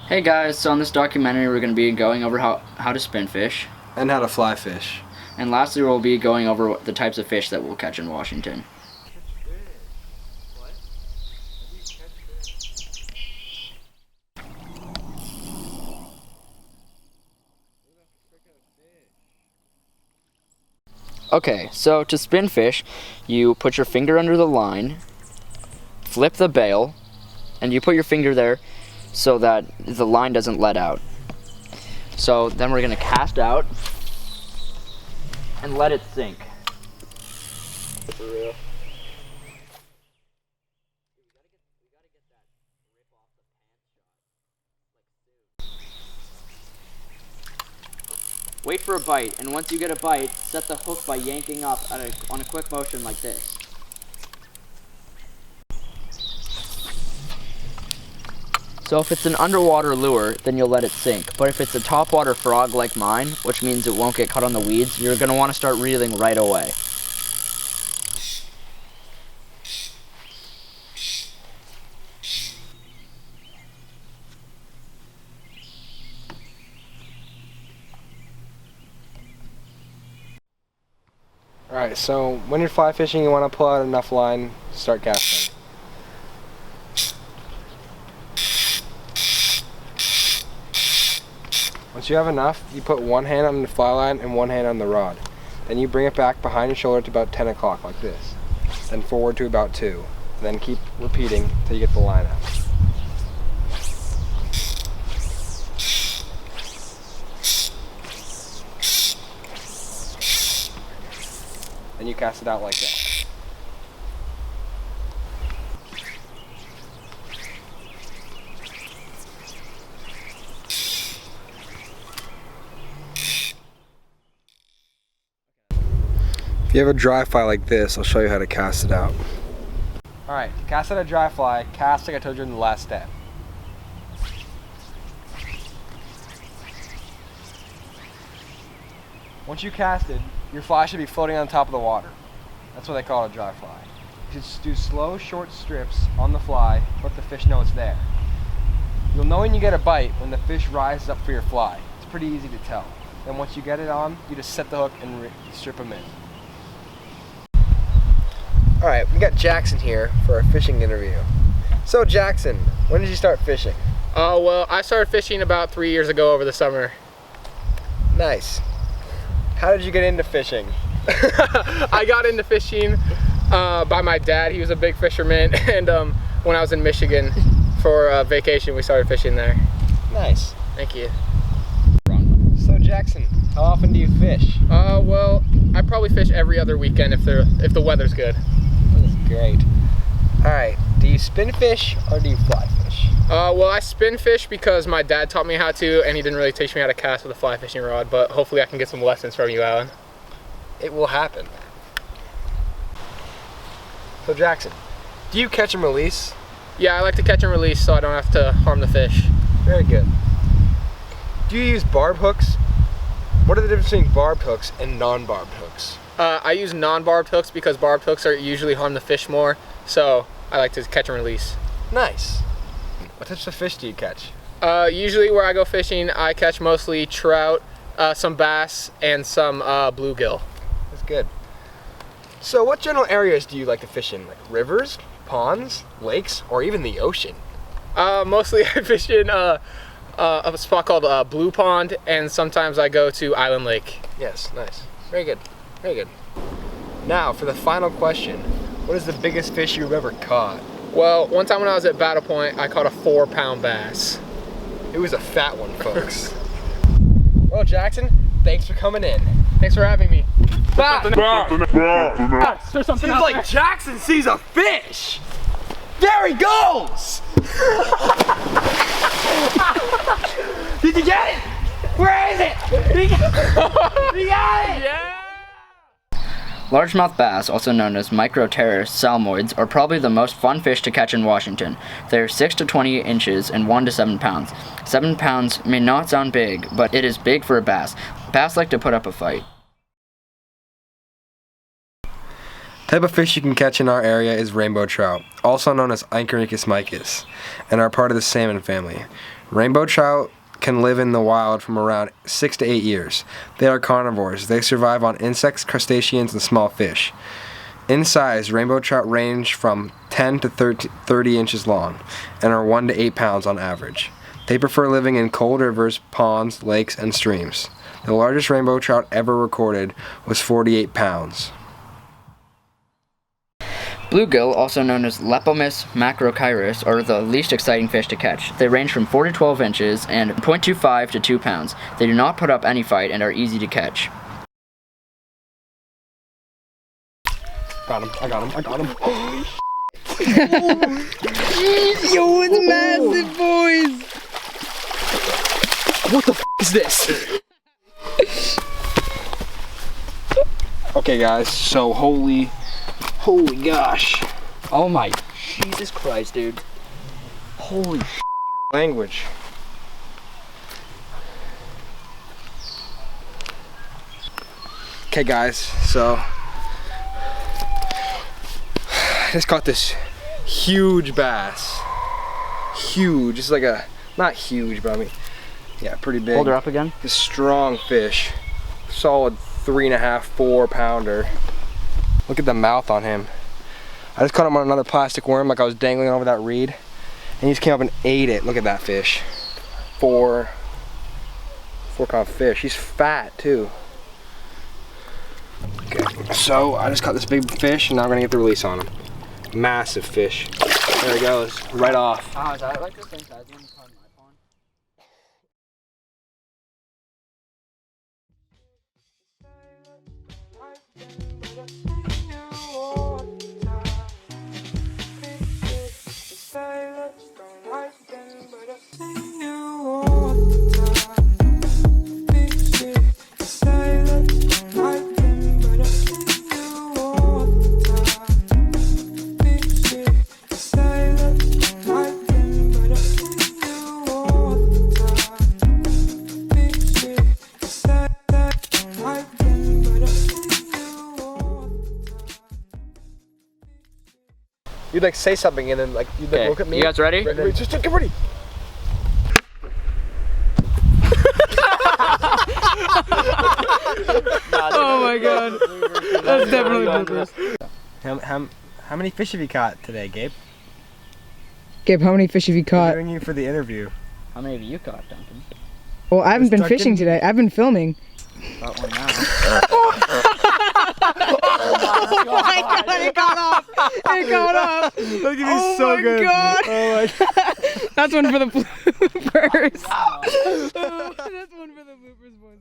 Hey guys, so in this documentary we're going to be going over how to spin fish. And how to fly fish. And lastly we'll be going over the types of fish that we'll catch in Washington. Okay, so to spin fish, you put your finger under the line, flip the bail, and you put your finger there so that the line doesn't let out. So then we're going to cast out and let it sink. For real. Wait for a bite, and once you get a bite, set the hook by yanking up on a quick motion like this. So if it's an underwater lure, then you'll let it sink. But if it's a topwater frog like mine, which means it won't get caught on the weeds, you're going to want to start reeling right away. Alright, so when you're fly fishing, you want to pull out enough line to start casting. Once you have enough, you put one hand on the fly line and one hand on the rod. Then you bring it back behind your shoulder to about 10 o'clock, like this. Then forward to about 2. And then keep repeating until you get the line out. Then you cast it out like that. If you have a dry fly like this, I'll show you how to cast it out. Alright, cast out a dry fly, cast like I told you in the last step. Once you casted, your fly should be floating on top of the water. That's what they call a dry fly. You just do slow, short strips on the fly, let the fish know it's there. You'll know when you get a bite when the fish rises up for your fly. It's pretty easy to tell. Then once you get it on, you just set the hook and strip them in. Alright, we got Jackson here for a fishing interview. So Jackson, when did you start fishing? Well, I started fishing about 3 years ago over the summer. Nice. How did you get into fishing? I got into fishing by my dad. He was a big fisherman, and when I was in Michigan for vacation, we started fishing there. Nice. Thank you. So Jackson, how often do you fish? Well, I probably fish every other weekend if the weather's good. That's great. Alright, do you spin fish or do you fly fish? Well, I spin fish because my dad taught me how to, and he didn't really teach me how to cast with a fly fishing rod, but hopefully I can get some lessons from you, Alan. It will happen. So Jackson, do you catch and release? Yeah, I like to catch and release so I don't have to harm the fish. Very good. Do you use barb hooks? What are the difference between barbed hooks and non-barbed hooks? I use non-barbed hooks because barbed hooks usually harm the fish more, so I like to catch and release. Nice. What types of fish do you catch? Usually where I go fishing, I catch mostly trout, some bass, and some bluegill. That's good. So what general areas do you like to fish in? Like rivers, ponds, lakes, or even the ocean? Mostly I fish in a spot called Blue Pond, and sometimes I go to Island Lake. Yes, nice. Very good. Very good. Now, for the final question, what is the biggest fish you've ever caught? Well, one time when I was at Battle Point, I caught a 4-pound bass. It was a fat one, folks. Well, Jackson, thanks for coming in. Thanks for having me. Seems like Jackson sees a fish! There he goes! Did you get it? Where is it? He got it! Yeah! Largemouth bass, also known as microterror salmoids, are probably the most fun fish to catch in Washington. They are 6 to 20 inches and 1 to 7 pounds. 7 pounds may not sound big, but it is big for a bass. Bass like to put up a fight. Type of fish you can catch in our area is rainbow trout, also known as Einkornicus micus, and are part of the salmon family. Rainbow trout can live in the wild from around 6 to 8 years. They are carnivores. They survive on insects, crustaceans, and small fish. In size, rainbow trout range from 10 to 30 inches long and are 1 to 8 pounds on average. They prefer living in cold rivers, ponds, lakes, and streams. The largest rainbow trout ever recorded was 48 pounds. Bluegill, also known as Lepomis macrochirus, are the least exciting fish to catch. They range from 4 to 12 inches and 0.25 to 2 pounds. They do not put up any fight and are easy to catch. Got him. I got him. I got him. Holy Yo, it's massive, boys! What the is this? Okay, guys. So holy gosh. Oh my Jesus Christ, dude. Holy Language. Okay, guys. So I just caught this huge bass. Huge. It's like a, not huge, but I mean, yeah, pretty big. Hold her up again. This strong fish. Solid 3.5, 4 pounder. Look at the mouth on him. I just caught him on another plastic worm like I was dangling over that reed. And he just came up and ate it. Look at that fish. 4-pound fish. He's fat too. Okay, so I just caught this big fish and now I'm gonna get the release on him. Massive fish. There he goes, right off. Oh, is that like the same size one you caught in my pond? You'd like say something and then like you'd like look at me. You guys ready? Wait, just get ready. Oh my god. That's definitely bloopers. How many fish have you caught today, Gabe? Gabe, how many fish have you caught? Doing you for the interview. How many have you caught, Duncan? Well, I haven't been Duncan? fishing today. I've been filming. Got one now. Oh my god, it got off! It got off! Look at Oh so my good. god! Oh my god. That's one for the bloopers. That's one for the bloopers, boys.